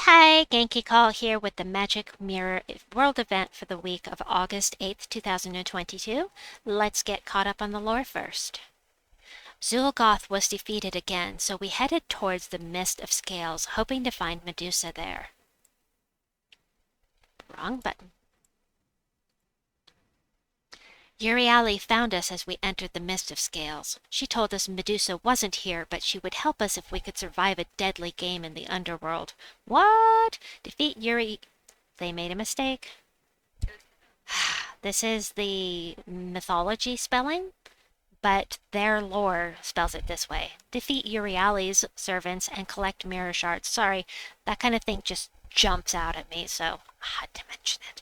Hi, Genki Call here with the Magic Mirror World event for the week of August 8th, 2022. Let's get caught up on the lore first. Zul'Goth was defeated again, so we headed towards the Mist of Scales, hoping to find Medusa there. Wrong button. Euryale found us as we entered the Mist of Scales. She told us Medusa wasn't here, but she would help us if we could survive a deadly game in the underworld. What? Defeat Yuri... They made a mistake. This is the mythology spelling, but their lore spells it this way. Defeat Euryale's servants and collect mirror shards. Sorry, that kind of thing just jumps out at me, so I had to mention it.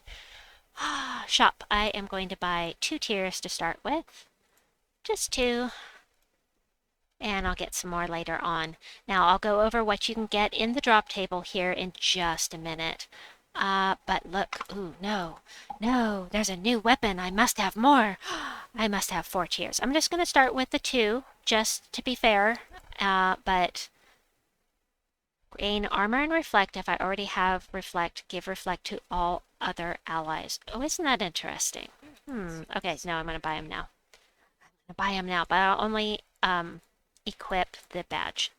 Shop. I am going to buy 2 tiers to start with. Just 2. And I'll get some more later on. Now I'll go over what you can get in the drop table here in just a minute. But look, ooh, no, there's a new weapon. I must have more. I must have 4 tiers. I'm just going to start with the 2, just to be fair. But gain armor and reflect. If I already have reflect, give reflect to all other allies. Oh, isn't that interesting? Okay, so now I'm going to buy them now. But I'll only equip the badge.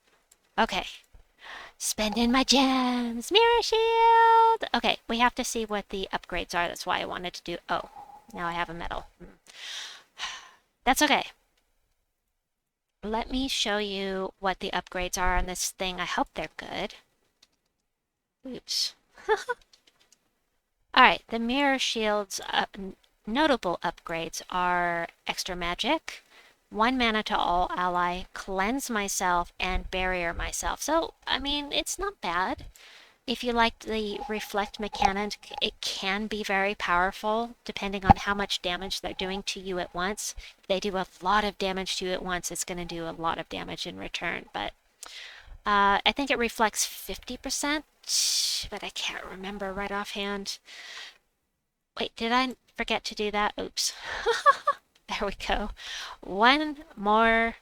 Okay. Spending my gems. Mirror shield. Okay, we have to see what the upgrades are. That's why I wanted to do... Oh, now I have a medal. That's okay. Let me show you what the upgrades are on this thing. I hope they're good. Oops. Alright, the mirror shield's notable upgrades are extra magic, 1 mana to all ally, cleanse myself, and barrier myself. So, I mean, it's not bad. If you like the reflect mechanic, it can be very powerful, depending on how much damage they're doing to you at once. If they do a lot of damage to you at once, it's going to do a lot of damage in return. But I think it reflects 50%, but I can't remember right offhand. Wait, did I forget to do that? Oops. There we go. One more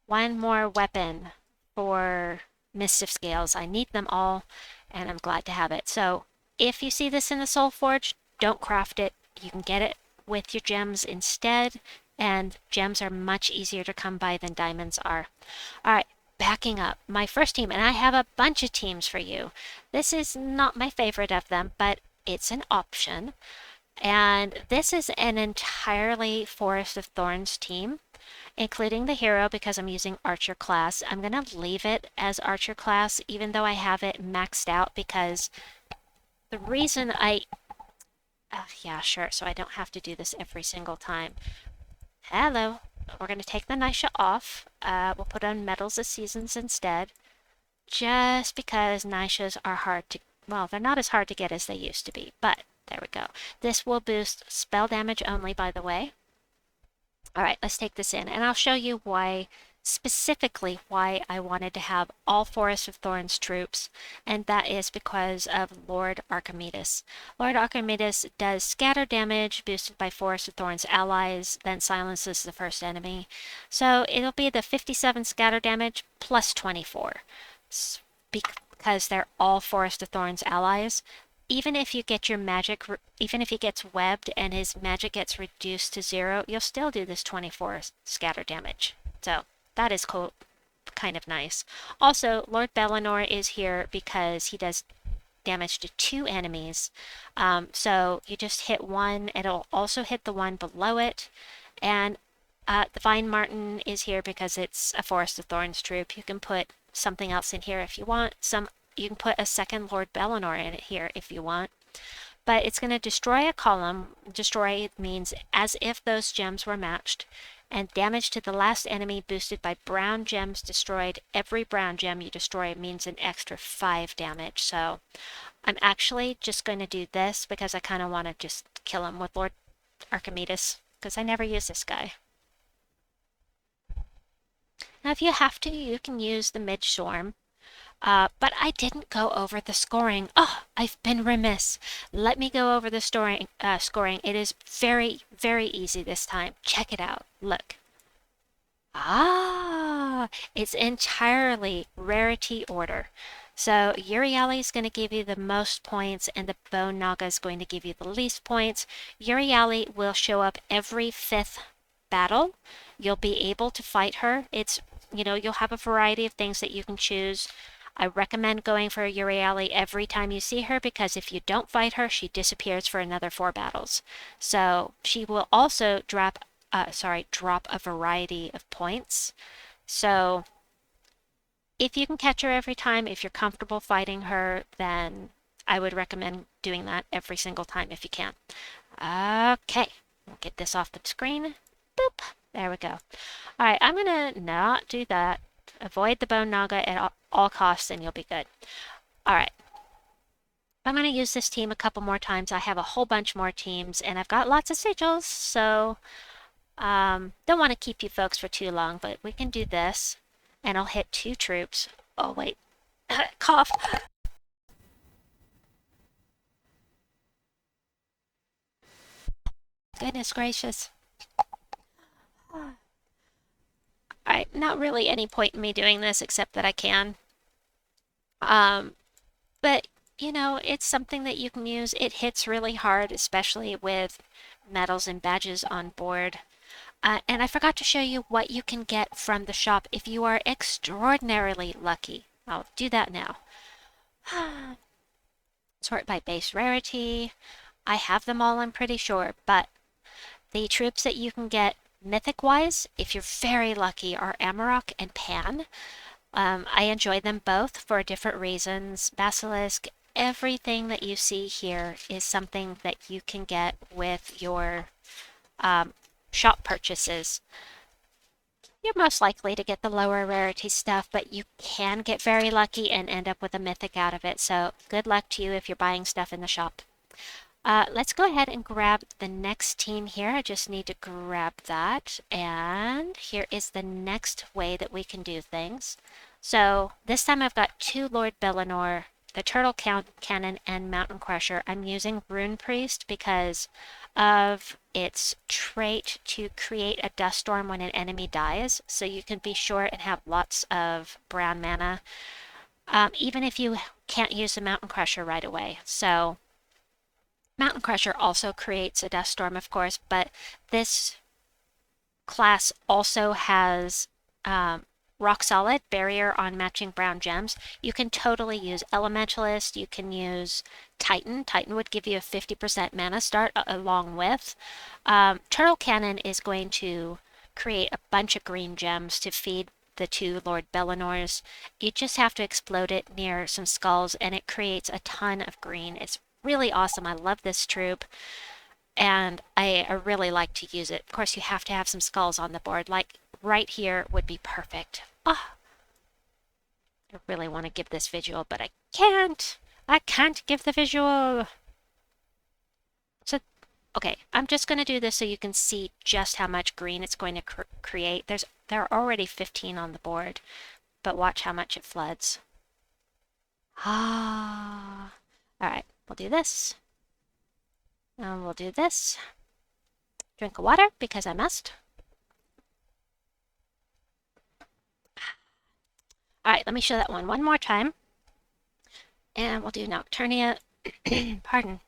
weapon for Mist of Scales. I need them all, and I'm glad to have it. So, if you see this in the Soul Forge, don't craft it. You can get it with your gems instead, and gems are much easier to come by than diamonds are. Alright, backing up. My first team, and I have a bunch of teams for you. This is not my favorite of them, but it's an option. And this is an entirely Forest of Thorns team, including the hero because I'm using Archer class. I'm going to leave it as Archer class even though I have it maxed out because the reason yeah, sure, so I don't have to do this every single time. Hello. We're going to take the Nisha off. We'll put on Metals of Seasons instead, just because Nishas are hard to... Well, they're not as hard to get as they used to be, but there we go. This will boost spell damage only, by the way. Alright, let's take this in, and I'll show you why, specifically why I wanted to have all Forest of Thorns troops, and that is because of Lord Archimedus. Lord Archimedus does scatter damage boosted by Forest of Thorns allies, then silences the first enemy. So it'll be the 57 scatter damage plus 24, because they're all Forest of Thorns allies. Even if you get your magic, even if he gets webbed and his magic gets reduced to 0, you'll still do this 24 scatter damage. So that is cool, kind of nice. Also, Lord Belanor is here because he does damage to 2 enemies. So you just hit one, it'll also hit the one below it. And the Fine Marten is here because it's a Forest of Thorns troop. You can put something else in here if you want. You can put a second Lord Belanor in it here if you want. But it's going to destroy a column. Destroy means as if those gems were matched. And damage to the last enemy boosted by brown gems destroyed. Every brown gem you destroy means an extra 5 damage. So I'm actually just going to do this because I kind of want to just kill him with Lord Archimedus, because I never use this guy. Now if you have to, you can use the Mid-Storm. But I didn't go over the scoring. Oh, I've been remiss. Let me go over the scoring. It is very, very easy this time. Check it out. Look. Ah, it's entirely rarity order. So Uriali is going to give you the most points, and the Bone Naga is going to give you the least points. Uriali will show up every 5th battle. You'll be able to fight her. It's, you'll have a variety of things that you can choose. I recommend going for Uriali every time you see her, because if you don't fight her, she disappears for another 4 battles. So she will also drop a variety of points. So if you can catch her every time, if you're comfortable fighting her, then I would recommend doing that every single time if you can. Okay, we'll get this off the screen. Boop, there we go. All right, I'm gonna not do that. Avoid the Bone Naga at all costs and you'll be good. All right. I'm going to use this team a couple more times. I have a whole bunch more teams and I've got lots of sigils, so don't want to keep you folks for too long, but we can do this and I'll hit 2 troops. Oh, wait. Cough. Goodness gracious. Alright, not really any point in me doing this except that I can. But, it's something that you can use. It hits really hard, especially with medals and badges on board. And I forgot to show you what you can get from the shop if you are extraordinarily lucky. I'll do that now. Sort by base rarity. I have them all, I'm pretty sure, but the troops that you can get mythic-wise, if you're very lucky, are Amarok and Pan. I enjoy them both for different reasons. Basilisk, everything that you see here is something that you can get with your shop purchases. You're most likely to get the lower rarity stuff, but you can get very lucky and end up with a mythic out of it. So good luck to you if you're buying stuff in the shop. Let's go ahead and grab the next team here. I just need to grab that. And here is the next way that we can do things. So this time I've got 2 Lord Belanor, the Turtle Cannon, and Mountain Crusher. I'm using Rune Priest because of its trait to create a dust storm when an enemy dies. So you can be sure and have lots of brown mana, even if you can't use the Mountain Crusher right away. So Mountain Crusher also creates a dust storm, of course, but this class also has rock solid barrier on matching brown gems. You can totally use Elementalist. You can use Titan. Titan would give you a 50% mana start along with. Turtle Cannon is going to create a bunch of green gems to feed the 2 Lord Belanors. You just have to explode it near some skulls and it creates a ton of green. It's really awesome. I love this troop and I really like to use it. Of course, you have to have some skulls on the board. Like right here would be perfect. I really want to give this visual, but I can't. I can't give the visual. So, okay, I'm just going to do this so you can see just how much green it's going to create. There are already 15 on the board, but watch how much it floods. All right, we'll do this. And we'll do this. Drink of water because I must. All right, let me show that one more time. And we'll do Nocturnia. Pardon.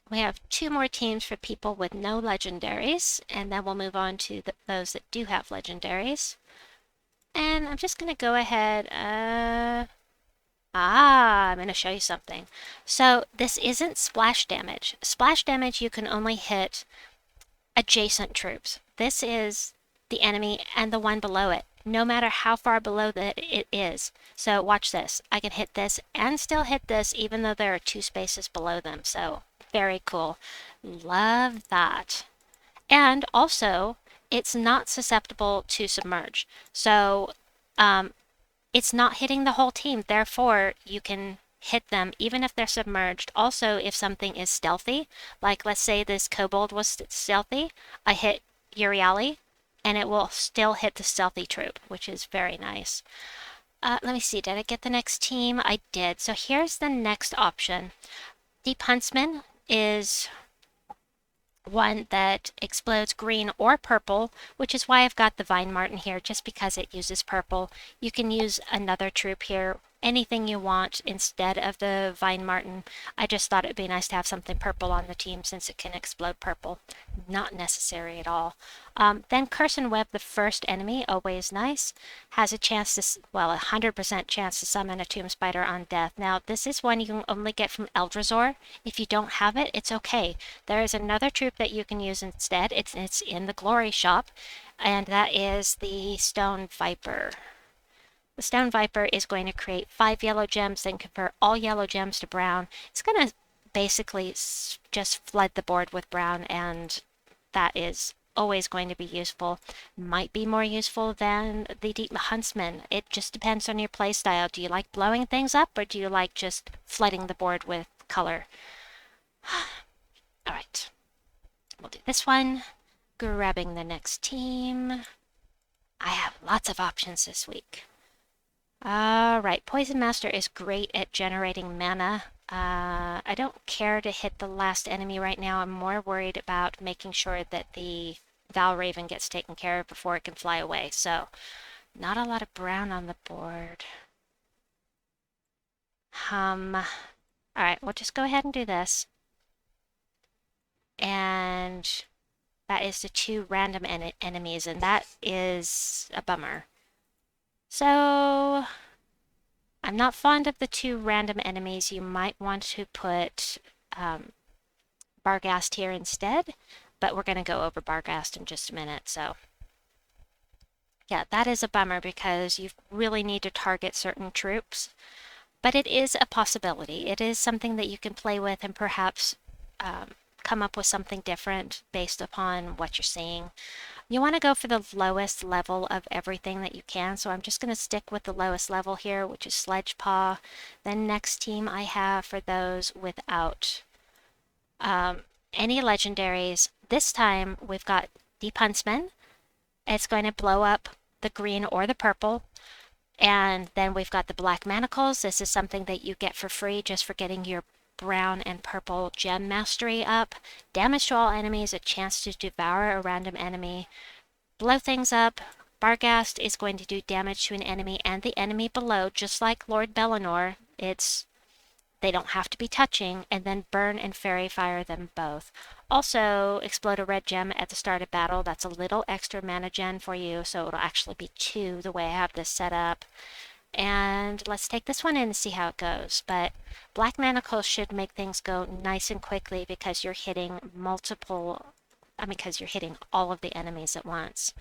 We have 2 more teams for people with no legendaries, and then we'll move on to those that do have legendaries. And I'm just going to go ahead. I'm going to show you something. So this isn't splash damage. Splash damage you can only hit adjacent troops. This is the enemy and the one below it, no matter how far below that it is. So watch this. I can hit this and still hit this even though there are 2 spaces below them. So very cool. Love that. And also, it's not susceptible to submerge. So it's not hitting the whole team. Therefore, you can hit them even if they're submerged. Also, if something is stealthy, like let's say this kobold was stealthy, I hit Uriali and it will still hit the stealthy troop, which is very nice. Let me see, did I get the next team? I did. So here's the next option. Deep Huntsman is one that explodes green or purple, which is why I've got the Vine Marten here, just because it uses purple. You can use another troop here, anything you want instead of the Vine Marten. I just thought it'd be nice to have something purple on the team since it can explode purple. Not necessary at all. Then Curse and Web, the first enemy, always nice. Has a chance to, well, 100% chance to summon a Tomb Spider on death. Now, this is one you can only get from Eldrazi. If you don't have it, it's okay. There is another troop that you can use instead. It's in the Glory Shop, and that is the Stone Viper. The Stone Viper is going to create 5 yellow gems, then convert all yellow gems to brown. It's going to basically just flood the board with brown, and that is always going to be useful. Might be more useful than the Deep Huntsman. It just depends on your playstyle. Do you like blowing things up, or do you like just flooding the board with color? Alright, we'll do this one. Grabbing the next team. I have lots of options this week. Alright, Poison Master is great at generating mana. I don't care to hit the last enemy right now. I'm more worried about making sure that the Valraven gets taken care of before it can fly away. So, not a lot of brown on the board. Alright, we'll just go ahead and do this. And that is the 2 random enemies, and that is a bummer. So, I'm not fond of the 2 random enemies. You might want to put Barghast here instead, but we're going to go over Barghast in just a minute. So, yeah, that is a bummer because you really need to target certain troops, but it is a possibility. It is something that you can play with and perhaps come up with something different based upon what you're seeing. You want to go for the lowest level of everything that you can, so I'm just going to stick with the lowest level here, which is Sledge Paw. Then next team I have for those without any legendaries. This time we've got Deep Huntsman. It's going to blow up the green or the purple. And then we've got the Black Manacles. This is something that you get for free just for getting your brown and purple gem mastery up. Damage to all enemies, a chance to devour a random enemy. Blow things up. Barghast is going to do damage to an enemy and the enemy below, just like Lord Belanor. They don't have to be touching, and then burn and fairy fire them both. Also, explode a red gem at the start of battle. That's a little extra mana gen for you, so it'll actually be 2 the way I have this set up. And let's take this one in and see how it goes. But Black Manacles should make things go nice and quickly because you're hitting because you're hitting all of the enemies at once.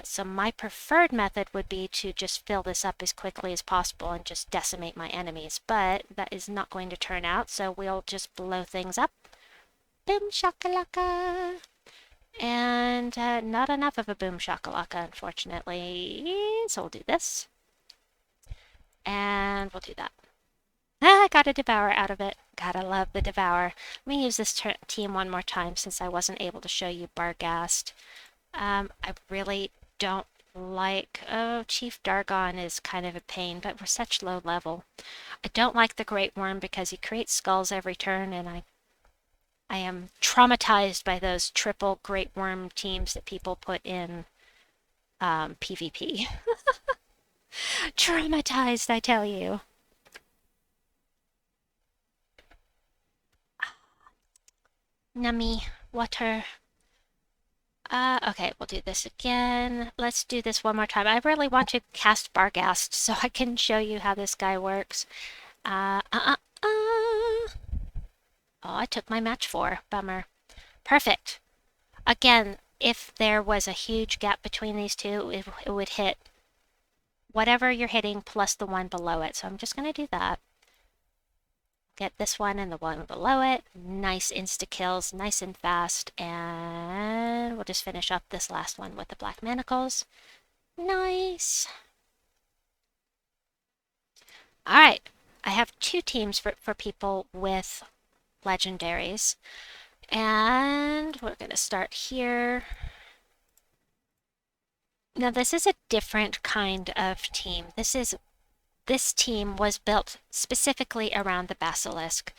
So my preferred method would be to just fill this up as quickly as possible and just decimate my enemies. But that is not going to turn out, so we'll just blow things up. Boom shakalaka! And not enough of a boom shakalaka, unfortunately. So we'll do this. And we'll do that. I got a Devour out of it. Gotta love the Devour. Let me use this team one more time since I wasn't able to show you Barghast. I really don't like... Oh, Chief Dargon is kind of a pain, but we're such low level. I don't like the Great Worm because he creates skulls every turn, and I am traumatized by those triple Great Worm teams that people put in PvP. Traumatized, I tell you. Nummy, water. Okay, we'll do this again. Let's do this one more time. I really want to cast Barghast so I can show you how this guy works. Oh, I took my match 4. Bummer. Perfect. Again, if there was a huge gap between these two, it would hit whatever you're hitting plus the one below it. So I'm just going to do that. Get this one and the one below it. Nice insta-kills, nice and fast. And we'll just finish up this last one with the Black Manacles. Nice. Alright, I have 2 teams for people with Legendaries. And we're going to start here. Now this is a different kind of team. This team was built specifically around the Basilisk.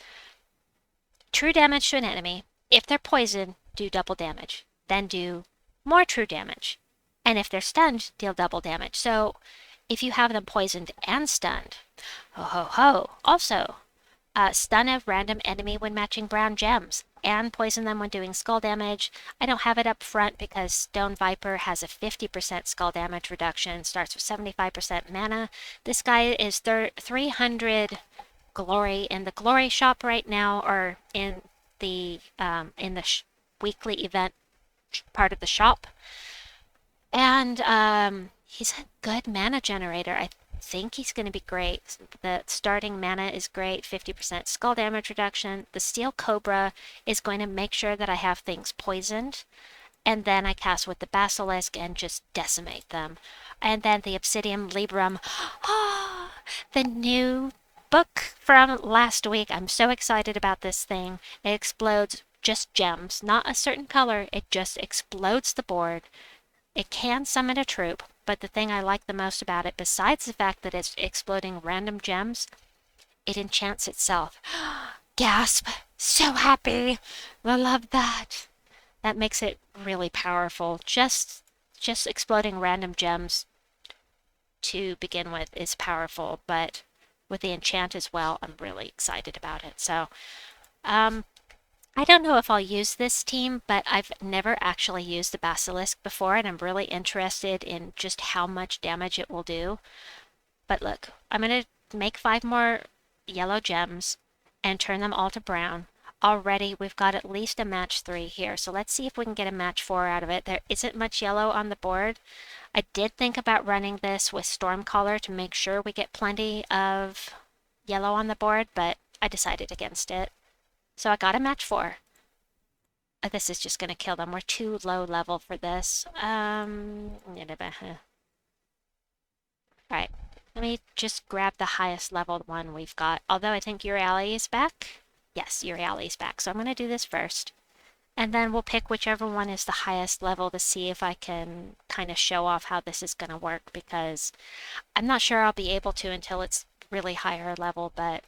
True damage to an enemy. If they're poisoned, do double damage. Then do more true damage. And if they're stunned, deal double damage. So if you have them poisoned and stunned, ho ho ho. Also, stun a random enemy when matching brown gems, and poison them when doing skull damage. I don't have it up front because Stone Viper has a 50% skull damage reduction, starts with 75% mana. This guy is 300 glory in the glory shop right now, or in the weekly event part of the shop. And he's a good mana generator. I think he's going to be great. The starting mana is great, 50% skull damage reduction. The Steel Cobra is going to make sure that I have things poisoned. And then I cast with the Basilisk and just decimate them. And then the Obsidian Libram. The new book from last week. I'm so excited about this thing. It explodes just gems, not a certain color. It just explodes the board. It can summon a troop, but the thing I like the most about it, besides the fact that it's exploding random gems, it enchants itself. Gasp! So happy! I love that. That makes it really powerful. Just exploding random gems to begin with is powerful, but with the enchant as well, I'm really excited about it. So, I don't know if I'll use this team, but I've never actually used the Basilisk before, and I'm really interested in just how much damage it will do. But look, I'm going to make 5 more yellow gems and turn them all to brown. Already, we've got at least a match 3 here, so let's see if we can get a match 4 out of it. There isn't much yellow on the board. I did think about running this with Stormcaller to make sure we get plenty of yellow on the board, but I decided against it. So I got a match 4. This is just going to kill them. We're too low level for this. Alright, let me just grab the highest leveled one we've got. Although I think your ally is back. Yes, your ally is back. So I'm going to do this first. And then we'll pick whichever one is the highest level to see if I can kind of show off how this is going to work, because I'm not sure I'll be able to until it's really higher level, but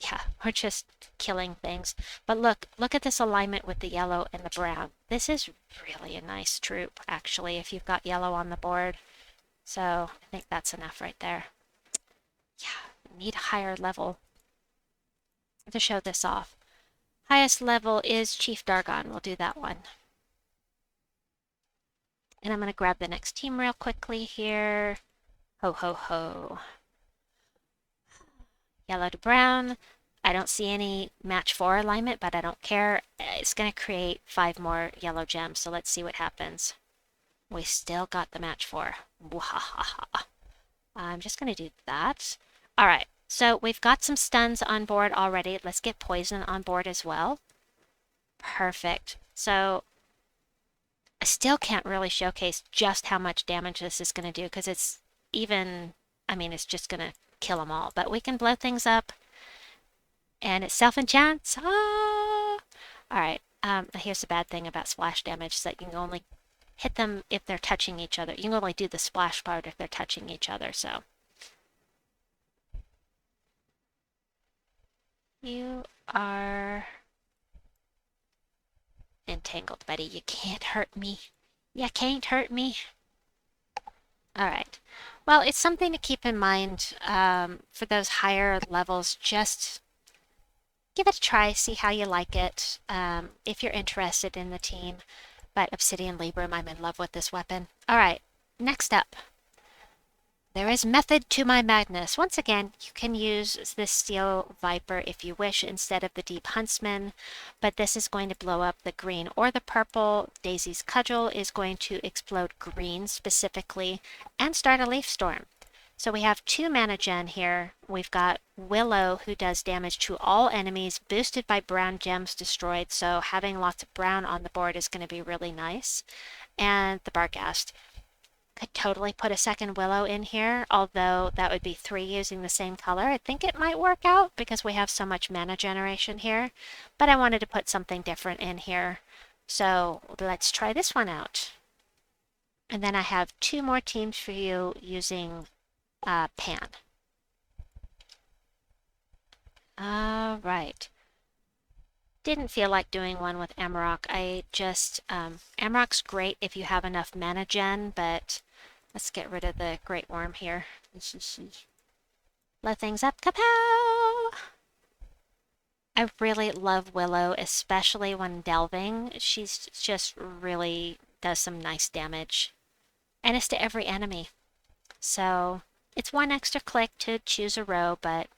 yeah, we're just killing things. But look at this alignment with the yellow and the brown. This is really a nice troop, actually, if you've got yellow on the board. So I think that's enough right there. Yeah, need a higher level to show this off. Highest level is Chief Dargon. We'll do that one. And I'm going to grab the next team real quickly here. Ho, ho, ho. Yellow to brown. I don't see any match 4 alignment, but I don't care. It's going to create 5 more yellow gems, so let's see what happens. We still got the match 4. Wahahaha. I'm just going to do that. All right, so we've got some stuns on board already. Let's get poison on board as well. Perfect. So I still can't really showcase just how much damage this is going to do, because it's even, I mean, it's just going to kill them all. But we can blow things up, and it self-enchants. Ah! All right, here's the bad thing about splash damage, is that you can only hit them if they're touching each other. You can only do the splash part if they're touching each other, so. You are entangled, buddy. You can't hurt me. You can't hurt me. All right. Well, it's something to keep in mind for those higher levels. Just give it a try, see how you like it, if you're interested in the team. But Obsidian Libram, I'm in love with this weapon. All right, next up. There is method to my madness. Once again, you can use this Steel Viper if you wish instead of the Deep Huntsman, but this is going to blow up the green or the purple. Daisy's Cudgel is going to explode green specifically and start a leaf storm. So we have 2 mana gen here. We've got Willow, who does damage to all enemies, boosted by brown gems destroyed, so having lots of brown on the board is going to be really nice. And the Barghast. Could totally put a second Willow in here, although that would be 3 using the same color. I think it might work out because we have so much mana generation here, but I wanted to put something different in here. So let's try this one out. And then I have 2 more teams for you using Pan. All right. Didn't feel like doing one with Amarok. I just, Amarok's great if you have enough mana gen, but let's get rid of the Great Worm here. Blow things up, kapow! I really love Willow, especially when delving. She's just really does some nice damage. And it's to every enemy. So it's one extra click to choose a row, but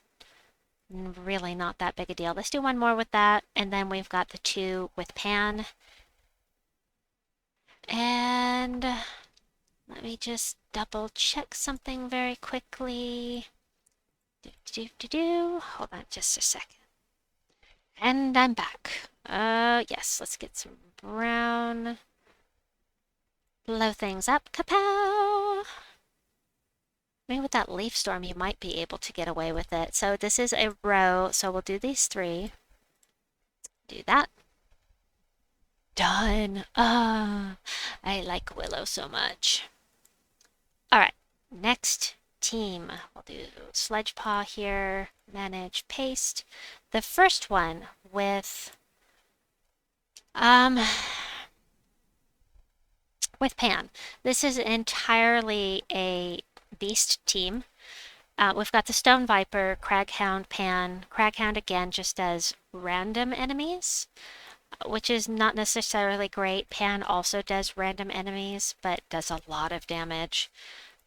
really not that big a deal. Let's do one more with that, and then we've got the two with Pan. And let me just double check something very quickly. Hold on just a second. And I'm back. Yes, let's get some brown. Blow things up, kapow! Maybe with that leaf storm, you might be able to get away with it. So this is a row, so we'll do these three. Do that. Done. Ah, I like Willow so much. All right, next team. We'll do Sledge Paw here, manage, paste. The first one with Pan. This is entirely a beast team. We've got the Stone Viper, Craghound, Pan. Craghound again just does random enemies, which is not necessarily great. Pan also does random enemies, but does a lot of damage.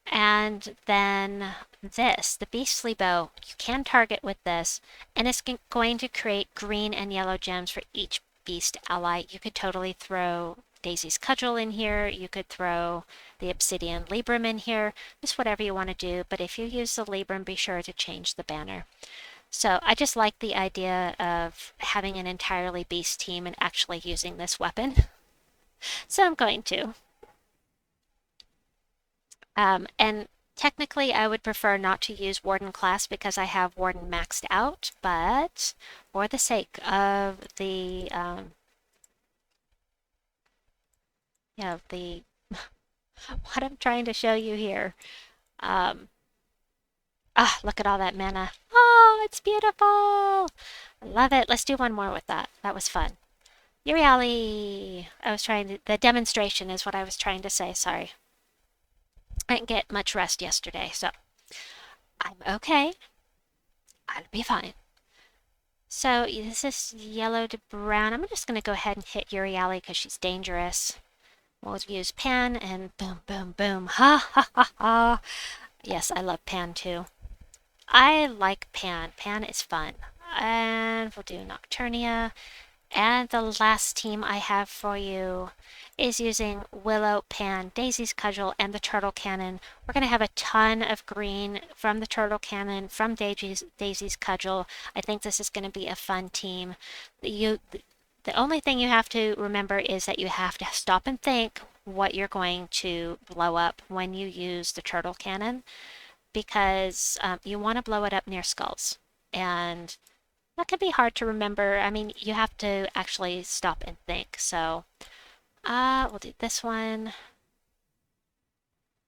And then this, the Beastly Bow, you can target with this, and it's going to create green and yellow gems for each beast ally. You could totally throw Daisy's Cudgel in here, you could throw the Obsidian Libram in here, just whatever you want to do, but if you use the Libram, be sure to change the banner. So I just like the idea of having an entirely beast team and actually using this weapon. So I'm going to. And technically I would prefer not to use Warden class because I have Warden maxed out, but for the sake of the, what I'm trying to show you here. Look at all that mana. Oh, it's beautiful. I love it. Let's do one more with that. That was fun. Euryale. The demonstration is what I was trying to say. Sorry. I didn't get much rest yesterday, so I'm okay. I'll be fine. So this is yellow to brown. I'm just going to go ahead and hit Euryale because she's dangerous. We'll use Pan and boom, boom, boom. Ha, ha, ha, ha. Yes, I love Pan too. I like Pan. Pan is fun. And we'll do Nocturnia. And the last team I have for you is using Willow, Pan, Daisy's Cudgel, and the Turtle Cannon. We're going to have a ton of green from the Turtle Cannon, from Daisy's Cudgel. I think this is going to be a fun team. The only thing you have to remember is that you have to stop and think what you're going to blow up when you use the Turtle Cannon, because you want to blow it up near skulls. And that can be hard to remember. I mean, you have to actually stop and think. So we'll do this one.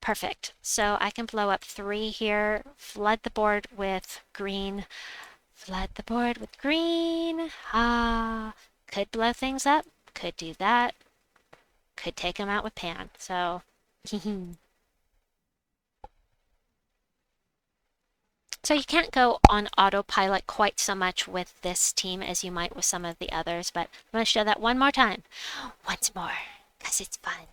Perfect. So I can blow up 3 here, flood the board with green, flood the board with green. Could blow things up, could do that, could take them out with Pan. So So you can't go on autopilot quite so much with this team as you might with some of the others, but I'm going to show that one more time. Once more, because it's fun.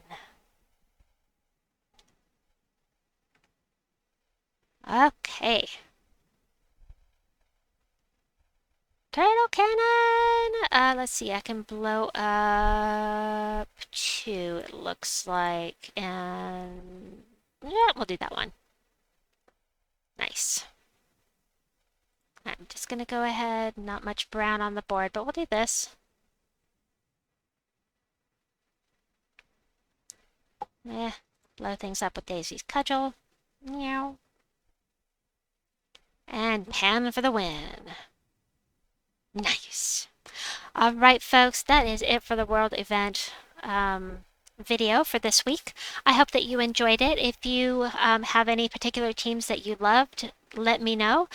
Okay. Turtle Cannon! Let's see, I can blow up 2, it looks like, and yeah, we'll do that one. Nice. I'm just going to go ahead, not much brown on the board, but we'll do this. Blow things up with Daisy's Cudgel. Meow. And Pan for the win. Nice. All right, folks, that is it for the World Event video for this week. I hope that you enjoyed it. If you have any particular teams that you loved, let me know.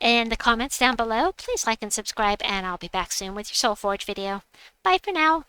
in the comments down below. Please like and subscribe, and I'll be back soon with your Soul Forge video. Bye for now.